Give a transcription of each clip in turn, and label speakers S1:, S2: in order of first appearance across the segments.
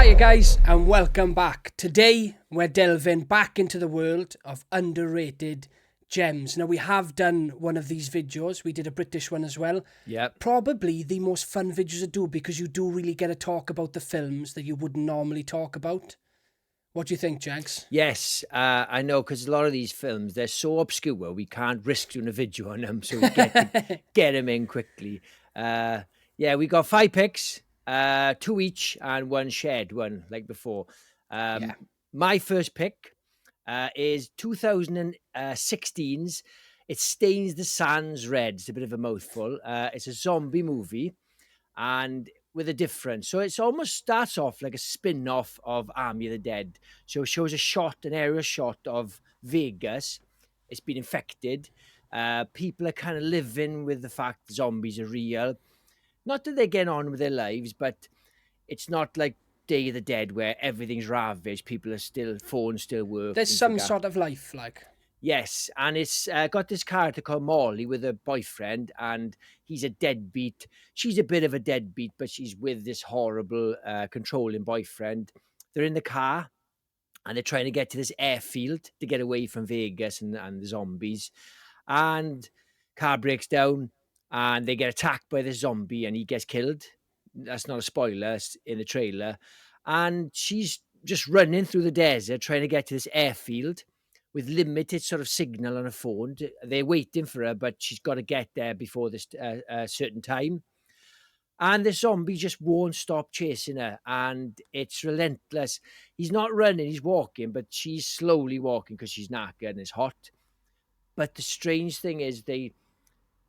S1: Hiya guys and welcome back. Today we're delving back into the world of underrated gems. Now we have done one of these videos. We did a British one as well.
S2: Yep.
S1: Probably the most fun videos to do because you do really get to talk about the films that you wouldn't normally talk about. What do you think, Jags?
S2: Yes, I know, because a lot of these films, they're so obscure, we can't risk doing a video on them, so we get to get them in quickly. We got 5 picks, 2 each, and 1 shared one, like before. My first pick is 2016's It Stains the Sands Red. It's a bit of a mouthful. It's a zombie movie, and with a difference. So it almost starts off like a spin-off of Army of the Dead. So it shows an aerial shot of Vegas. It's been infected. People are kind of living with the fact zombies are real. Not that they're getting on with their lives, but it's not like Day of the Dead where everything's ravaged. Phones still work.
S1: There's some sort of life, like.
S2: Yes, and it's got this character called Molly with a boyfriend, and he's a deadbeat. She's a bit of a deadbeat, but she's with this horrible, controlling boyfriend. They're in the car, and they're trying to get to this airfield to get away from Vegas and the zombies. And car breaks down, and they get attacked by this zombie, and he gets killed. That's not a spoiler, it's in the trailer. And she's just running through the desert, trying to get to this airfield with limited sort of signal on her phone. They're waiting for her, but she's got to get there before this certain time. And the zombie just won't stop chasing her, and it's relentless. He's not running, he's walking, but she's slowly walking because she's knackered and it's hot. But the strange thing is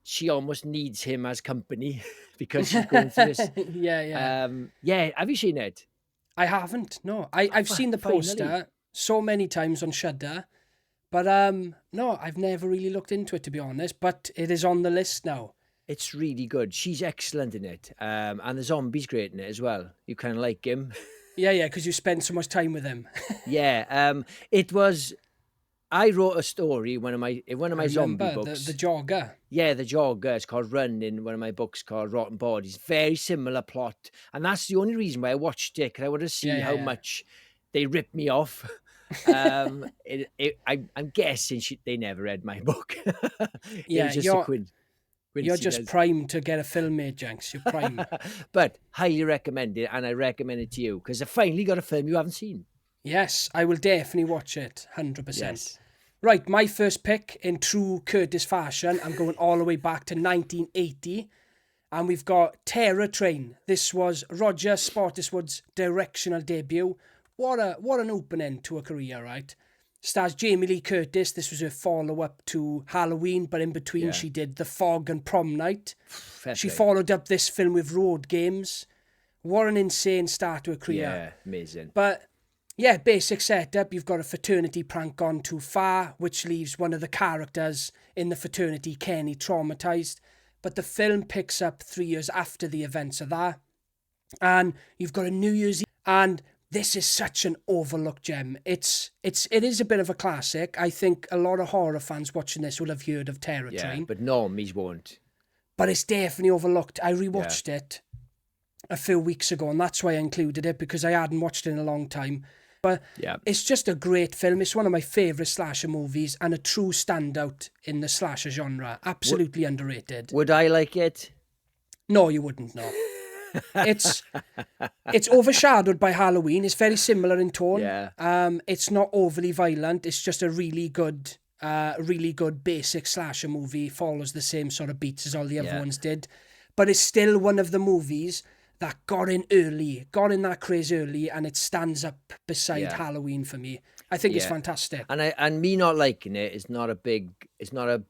S2: she almost needs him as company because she's going through this. Have you seen it?
S1: I haven't, no. I've seen the poster
S2: Finally.
S1: so many times on Shudder. But no, I've never really looked into it, to be honest. But it is on the list now.
S2: It's really good. She's excellent in it. And the zombie's great in it as well. You kind of like him.
S1: Yeah, because you spend so much time with him.
S2: It was... I wrote a story, one of my zombie books.
S1: The Jogger.
S2: Yeah, The Jogger. It's called Run in one of my books called Rotten Bodies. Very similar plot. And that's the only reason why I watched it, because I wanted to see how much they ripped me off. I'm guessing they never read my book.
S1: Yeah, you're just
S2: coincidence.
S1: primed to get a film made, Jenks. You're primed.
S2: But highly recommend it, and I recommend it to you because I finally got a film you haven't seen.
S1: Yes, I will definitely watch it, 100%.
S2: Yes.
S1: Right, my first pick in true Curtis fashion. I'm going all the way back to 1980, and we've got Terror Train. This was Roger Spottiswood's directional debut. What an opening to a career, right? Stars Jamie Lee Curtis. This was her follow-up to Halloween, but in between she did The Fog and Prom Night. She followed up this film with Road Games. What an insane start to a career.
S2: Yeah, amazing.
S1: But yeah, basic setup. You've got a fraternity prank gone too far, which leaves one of the characters in the fraternity, Kenny, traumatized. But the film picks up 3 years after the events of that. And you've got a New Year's Eve, and this is such an overlooked gem. It is a bit of a classic. I think a lot of horror fans watching this will have heard of Terror Train.
S2: But normies won't.
S1: But it's definitely overlooked. I rewatched it a few weeks ago, and that's why I included it, because I hadn't watched it in a long time. But it's just a great film. It's one of my favourite slasher movies and a true standout in the slasher genre. Absolutely underrated.
S2: Would I like it?
S1: No, you wouldn't, no. It's overshadowed by Halloween. It's very similar in tone.
S2: Yeah.
S1: It's not overly violent. It's just a really good basic slasher movie. Follows the same sort of beats as all the other ones did. But it's still one of the movies that got in that craze early, and it stands up beside Halloween for me. I think it's fantastic.
S2: And me not liking it is not a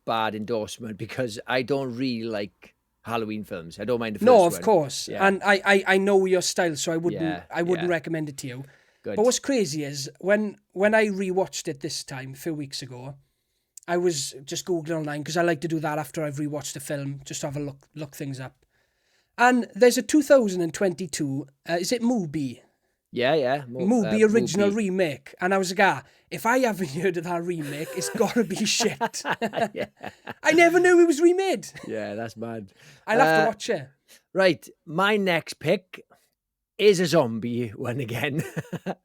S2: bad endorsement, because I don't really like Halloween films. I don't mind the first one.
S1: No, of course. Yeah. And I know your style, so I wouldn't recommend it to you.
S2: Good.
S1: But what's crazy is when I rewatched it this time a few weeks ago, I was just Googling online, because I like to do that after I've rewatched a film, just to have a look things up. And there's a 2022, is it Mubi?
S2: Yeah.
S1: Mubi original remake. And I was like, if I haven't heard of that remake, it's got to be shit. I never knew it was remade.
S2: Yeah, that's mad.
S1: I'll have to watch it.
S2: Right, my next pick is a zombie one again,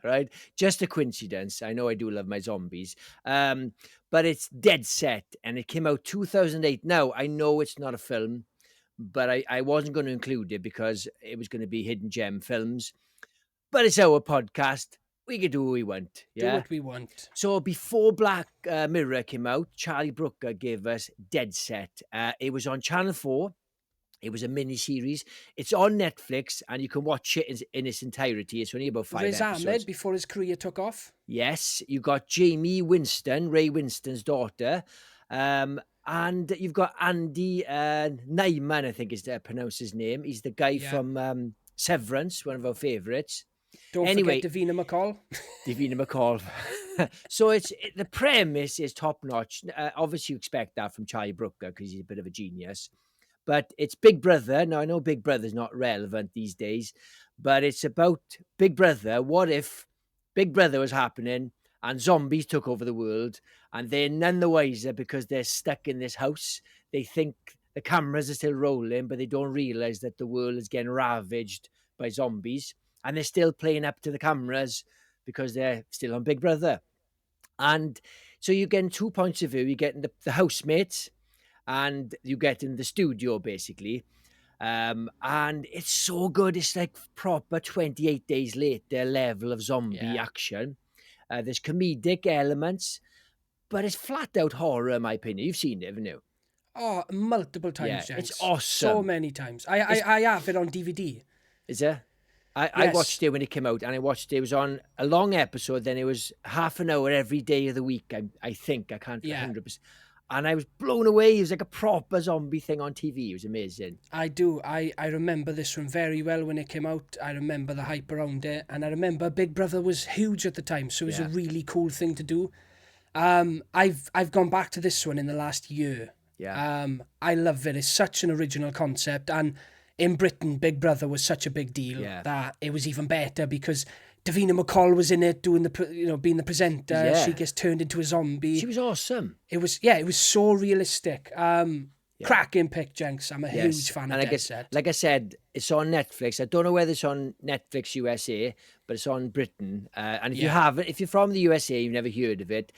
S2: right? Just a coincidence. I know I do love my zombies. But it's dead set, and it came out 2008. Now, I know it's not a film, but I wasn't going to include it because it was going to be hidden gem films. But it's our podcast. We can do what we want.
S1: Do
S2: Yeah.
S1: what we want.
S2: So before Black Mirror came out, Charlie Brooker gave us Dead Set. It was on Channel 4. It was a mini series. It's on Netflix, and you can watch it in its entirety. It's only about 5
S1: Riz
S2: episodes.
S1: Ahmed before his career took off.
S2: Yes, you got Jamie Winston, Ray Winston's daughter, and you've got Andy Nyman, I think is pronounced his name. He's the guy from Severance, one of our favourites.
S1: Don't forget Davina McCall.
S2: Davina McCall. So the premise is top notch. Obviously, you expect that from Charlie Brooker because he's a bit of a genius. But it's Big Brother. Now, I know Big Brother's not relevant these days, but it's about Big Brother. What if Big Brother was happening and zombies took over the world, and they're none the wiser because they're stuck in this house? They think the cameras are still rolling, but they don't realize that the world is getting ravaged by zombies, and they're still playing up to the cameras because they're still on Big Brother. And so you're getting 2 points of view. You're getting the housemates, and you get in the studio, basically. And it's so good. It's like proper 28 Days Later level of zombie action. There's comedic elements, but it's flat out horror, in my opinion. You've seen it, haven't you?
S1: Oh, multiple times,
S2: Yeah,
S1: Jenks.
S2: it's awesome.
S1: So many times. I have it on DVD.
S2: Is it? I watched it when it came out, and I watched it. It was on a long episode. Then it was half an hour every day of the week. I think I can't 100%. And I was blown away. It was like a proper zombie thing on TV. It was amazing.
S1: I do. I remember this one very well when it came out. I remember the hype around it. And I remember Big Brother was huge at the time. So it was a really cool thing to do. I've gone back to this one in the last year.
S2: Yeah.
S1: I love it. It's such an original concept. And in Britain, Big Brother was such a big deal that it was even better because Davina McCall was in it doing being the presenter. Yeah. She gets turned into a zombie.
S2: She was awesome.
S1: It was so realistic. Cracking pick, Jenks. I'm a huge fan of Dead Set.
S2: Like I said, it's on Netflix. I don't know whether it's on Netflix USA, but it's on Britain. And if you're from the USA, you've never heard of it,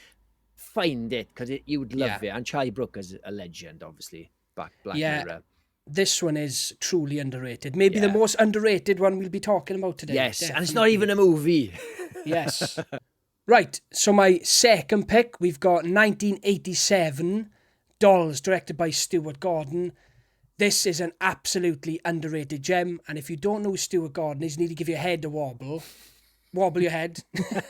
S2: find it because you would love it. And Charlie Brooker's a legend, obviously. Black Mirror.
S1: This one is truly underrated. Maybe the most underrated one we'll be talking about today.
S2: Yes, definitely. And it's not even a movie.
S1: Yes. Right, so my second pick, we've got 1987, Dolls, directed by Stuart Gordon. This is an absolutely underrated gem, and if you don't know who Stuart Gordon is, you need to give your head a wobble. Wobble your head,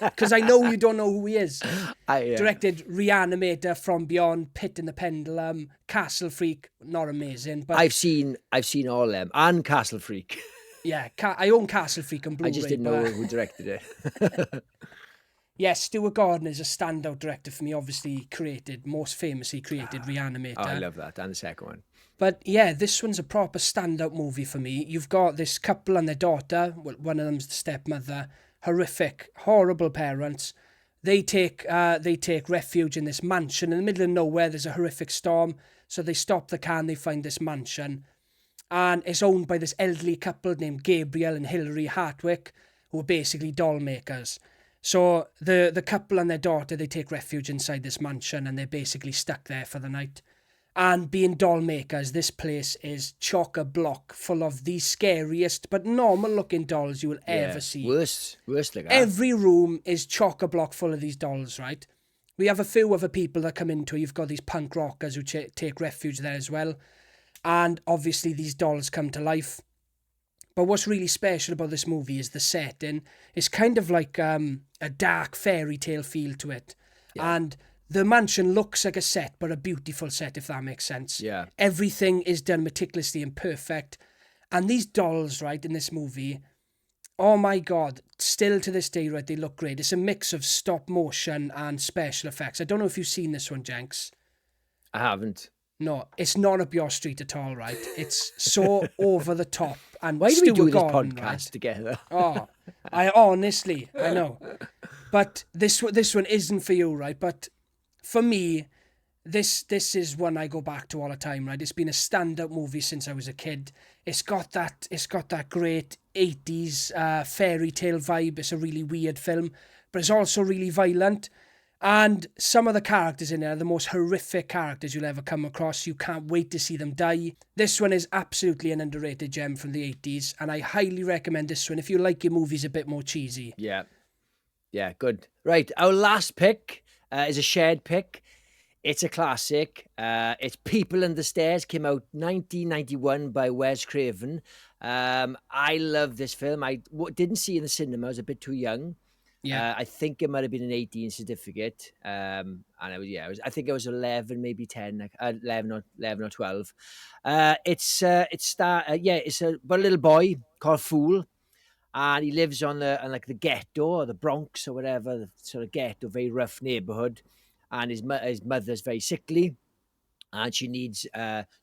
S1: because I know you don't know who he is. Directed Reanimator, From Beyond, Pit and the Pendulum, Castle Freak, not amazing. But
S2: I've seen all them, and Castle Freak.
S1: Yeah, I own Castle Freak and Blu-ray.
S2: I just didn't know who directed it.
S1: Yes, Stuart Gordon is a standout director for me. Obviously, most famously created Reanimator.
S2: Oh, I love that, and the second one.
S1: But yeah, this one's a proper standout movie for me. You've got this couple and their daughter. Well, one of them's the stepmother. Horrific, horrible parents. They take refuge in this mansion in the middle of nowhere. There's a horrific storm, so they stop the car and they find this mansion, and it's owned by this elderly couple named Gabriel and Hilary Hartwick, who are basically doll makers. So the couple and their daughter, they take refuge inside this mansion, and they're basically stuck there for the night. And being doll makers, this place is chock-a-block full of the scariest but normal-looking dolls you will ever see.
S2: Worst like that.
S1: Every room is chock-a-block full of these dolls, right? We have a few other people that come into it. You've got these punk rockers who take refuge there as well. And obviously these dolls come to life. But what's really special about this movie is the setting. It's kind of like a dark fairy tale feel to it. Yeah. And the mansion looks like a set, but a beautiful set, if that makes sense.
S2: Yeah.
S1: Everything is done meticulously and perfect. And these dolls, right, in this movie, oh my God, still to this day, right, they look great. It's a mix of stop motion and special effects. I don't know if you've seen this one, Jenks.
S2: I haven't.
S1: No, it's not up your street at all, right? It's so over the top. And
S2: why do we do this
S1: Gordon,
S2: podcast
S1: right?
S2: together?
S1: I honestly, I know. But this one isn't for you, right? But for me, This is one I go back to all the time, right? It's been a standout movie since I was a kid. It's got that great 80s fairy tale vibe. It's a really weird film, but it's also really violent. And some of the characters in there are the most horrific characters you'll ever come across. You can't wait to see them die. This one is absolutely an underrated gem from the 80s, and I highly recommend this one if you like your movies a bit more cheesy.
S2: Yeah. Yeah, good. Right, our last pick is a shared pick. It's a classic. It's People Under the Stairs. Came out 1991 by Wes Craven. I love this film. I didn't see it in the cinema. I was a bit too young.
S1: Yeah.
S2: I think it might have been an 18 certificate. And I think it was 11, maybe 10, 11 or 12. It's about a little boy called Fool, and he lives on like the ghetto or the Bronx or whatever, the sort of ghetto, very rough neighborhood. And his mother's very sickly, and she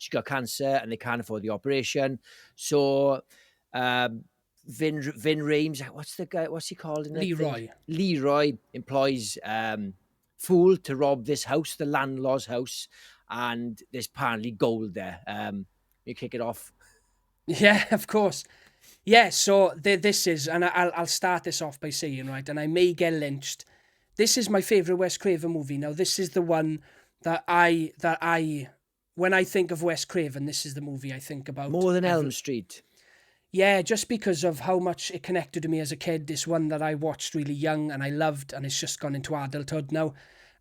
S2: got cancer, and they can't afford the operation. So Vin Rames, what's he called in that
S1: Leroy.
S2: thing? Leroy employs Fool to rob this house, the landlord's house, and there's apparently gold there. You kick it off.
S1: Yeah, of course. Yeah, so this is, and I'll start this off by saying, right, and I may get lynched. This is my favourite Wes Craven movie. Now, this is the one that when I think of Wes Craven, this is the movie I think about.
S2: More than Elm Street.
S1: Yeah, just because of how much it connected to me as a kid. It's one that I watched really young and I loved, and it's just gone into adulthood now.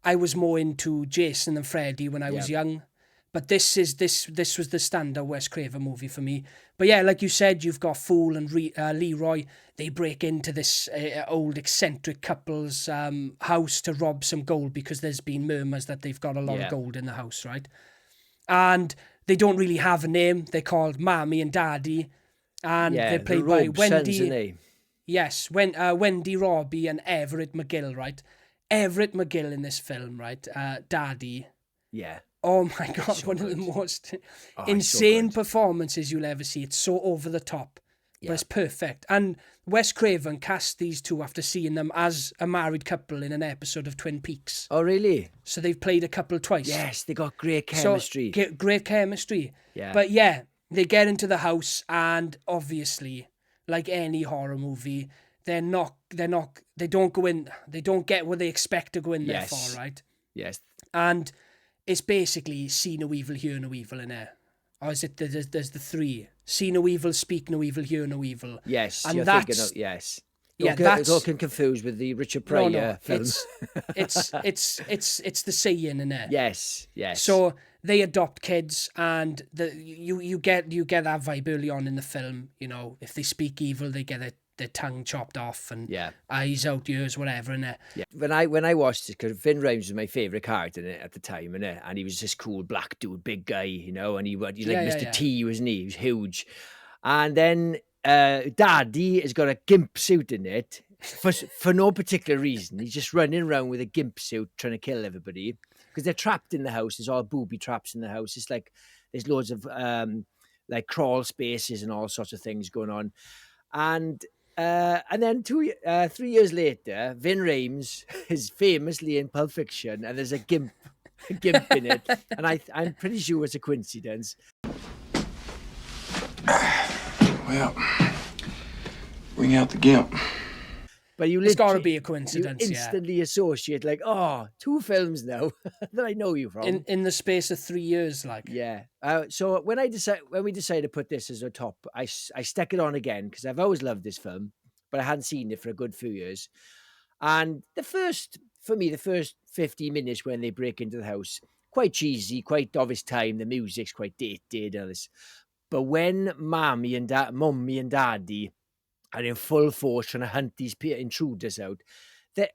S1: I was more into Jason and Freddy when I was young. But this was the standout Wes Craven movie for me. But yeah, like you said, you've got Fool and Leroy. They break into this old eccentric couple's house to rob some gold because there's been murmurs that they've got a lot of gold in the house, right? And they don't really have a name. They're called Mammy and Daddy. And they're played by Wendy.
S2: Sons,
S1: yes, Wendy Robbie and Everett McGill, right? Everett McGill in this film, right? Daddy.
S2: Yeah.
S1: Oh my God,
S2: so
S1: one
S2: good.
S1: of the most insane performances you'll ever see. It's so over the top, but it's perfect. And Wes Craven cast these two after seeing them as a married couple in an episode of Twin Peaks.
S2: Oh, really?
S1: So they've played a couple twice.
S2: Yes, they got great chemistry.
S1: So, great chemistry.
S2: Yeah.
S1: But yeah, they get into the house, and obviously, like any horror movie, they don't get what they expect to go in there for, right?
S2: Yes.
S1: And it's basically see no evil, hear no evil in there. Or is it there's the three? See no evil, speak no evil, hear no evil.
S2: Yes,
S1: and
S2: you're thinking of, yes.
S1: That's
S2: all confused with the Richard Pryor film.
S1: It's the saying in there.
S2: Yes.
S1: So they adopt kids, and you get that vibe early on in the film. You know, if they speak evil, they get their tongue chopped off and eyes out, ears, whatever. And
S2: when I watched it, because Vin Rames was my favourite character in it at the time, and he was this cool black dude, big guy, you know, and he like Mr. T, wasn't he? He was huge. And then Daddy has got a gimp suit in it for no particular reason. He's just running around with a gimp suit trying to kill everybody because they're trapped in the house. There's all booby traps in the house. It's like there's loads of like crawl spaces and all sorts of things going on. And then 3 years later, Vin Rames is famously in Pulp Fiction, and there's a gimp in it, and I'm pretty sure it's a coincidence.
S3: Well, bring out the gimp.
S2: But
S1: it's got to be a coincidence.
S2: You instantly associate, like, 2 films now that I know you from
S1: in the space of 3 years, like.
S2: Yeah. So when we decided to put this as a top, I stuck it on again because I've always loved this film, but I hadn't seen it for a good few years. And the first 50 minutes when they break into the house, quite cheesy, quite of its time. The music's quite dated, and this. But when Mummy and Daddy are in full force trying to hunt these intruders out,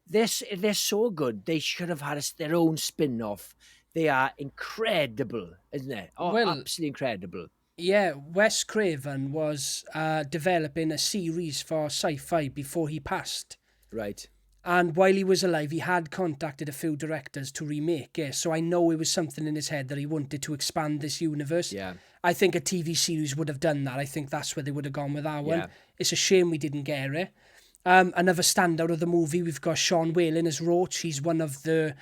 S2: they're so good. They should have had their own spin-off. They are incredible, isn't it? Absolutely incredible.
S1: Yeah, Wes Craven was developing a series for sci-fi before he passed.
S2: Right.
S1: And while he was alive, he had contacted a few directors to remake it. So I know it was something in his head that he wanted to expand this universe.
S2: Yeah.
S1: I think a TV series would have done that. I think that's where they would have gone with that one. It's a shame we didn't get it. Another standout of the movie, we've got Sean Whalen as Roach. He's one of the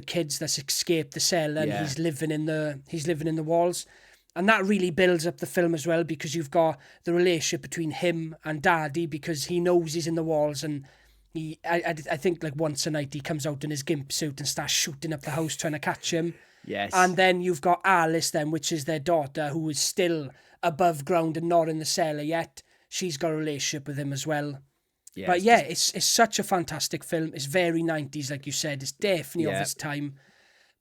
S1: kids that's escaped the cell, and
S2: Yeah.
S1: he's living in the walls. And that really builds up the film as well, because you've got the relationship between him and Daddy, because he knows he's in the walls, and I think like once a night he comes out in his gimp suit and starts shooting up the house trying to catch him.
S2: Yes.
S1: And then you've got Alice then, which is their daughter, who is still above ground and not in the cellar yet. She's got a relationship with him as well.
S2: Yes,
S1: But yeah, it's such a fantastic film. It's very 90s, like you said. It's definitely of
S2: Yeah.
S1: its time.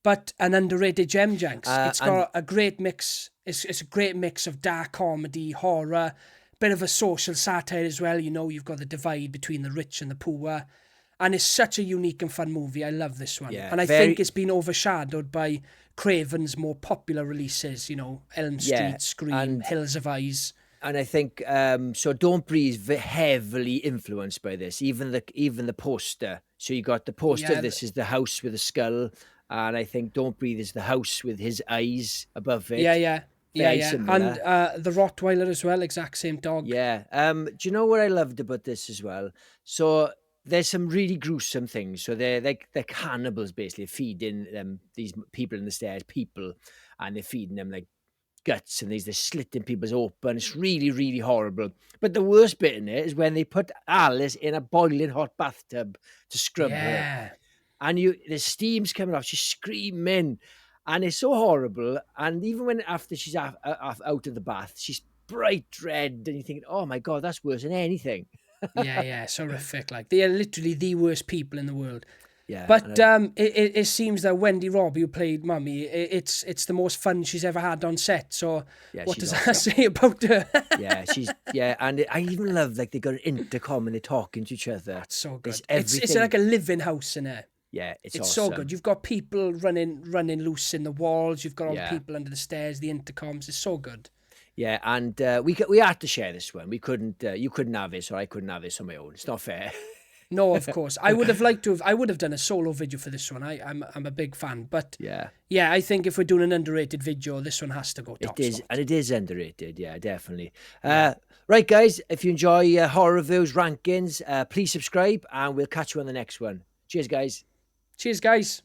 S1: But an underrated gem, Jenks. It's
S2: and-
S1: got a great mix. It's a great mix of dark comedy, horror, bit of a social satire as well. You know, you've got the divide between the rich and the poor. And it's such a unique and fun movie. I love this one.
S2: Yeah,
S1: And I
S2: very-
S1: think it's been overshadowed by Craven's more popular releases, you know, Elm Street,
S2: Yeah,
S1: Scream,
S2: and-
S1: Hills of Eyes.
S2: And I think so. Don't Breathe heavily influenced by this. Even the poster. So you got the poster.
S1: Yeah,
S2: This is the house with a skull, and I think Don't Breathe is the house with his eyes above it.
S1: Yeah.
S2: Very
S1: And
S2: similar.
S1: the Rottweiler as well, exact same dog.
S2: Yeah. Do you know what I loved about this as well? So there's some really gruesome things. So they're cannibals basically feeding these people in the stairs, and they're feeding them like guts, and they're slitting people's open. It's really, really horrible. But the worst bit in it is when they put Alice in a boiling hot bathtub to scrub her,
S1: Yeah.
S2: and the steam's coming off. She's screaming, and it's so horrible. And even when after she's out of the bath, she's bright red, and you're thinking, "Oh my god, that's worse than anything."
S1: Yeah, it's horrific. Like, they are literally the worst people in the world.
S2: Yeah,
S1: But it seems that Wendy Robbie, who played Mummy, it's the most fun she's ever had on set. So
S2: Yeah,
S1: what
S2: she's
S1: does that
S2: awesome.
S1: say about her?
S2: and I even love like they got an intercom and they're talking to each other.
S1: It's so good.
S2: It's
S1: It's
S2: everything.
S1: like a living house in it.
S2: Yeah, it's
S1: It's
S2: awesome.
S1: so good. You've got people running loose in the walls. You've got all
S2: Yeah.
S1: the people under the stairs, the intercoms. It's so good.
S2: Yeah, and we had to share this one. We couldn't. You couldn't have this, or I couldn't have this on my own. It's not fair.
S1: No, of course. I would have liked to have. I would have done a solo video for this one. I'm a big fan. But
S2: Yeah,
S1: yeah, I think if we're doing an underrated video, this one has to go top
S2: it is,
S1: slot.
S2: and it is underrated. Yeah, definitely. Right, guys. If you enjoy horror reviews, rankings, please subscribe, and we'll catch you on the next one. Cheers, guys.
S1: Cheers, guys.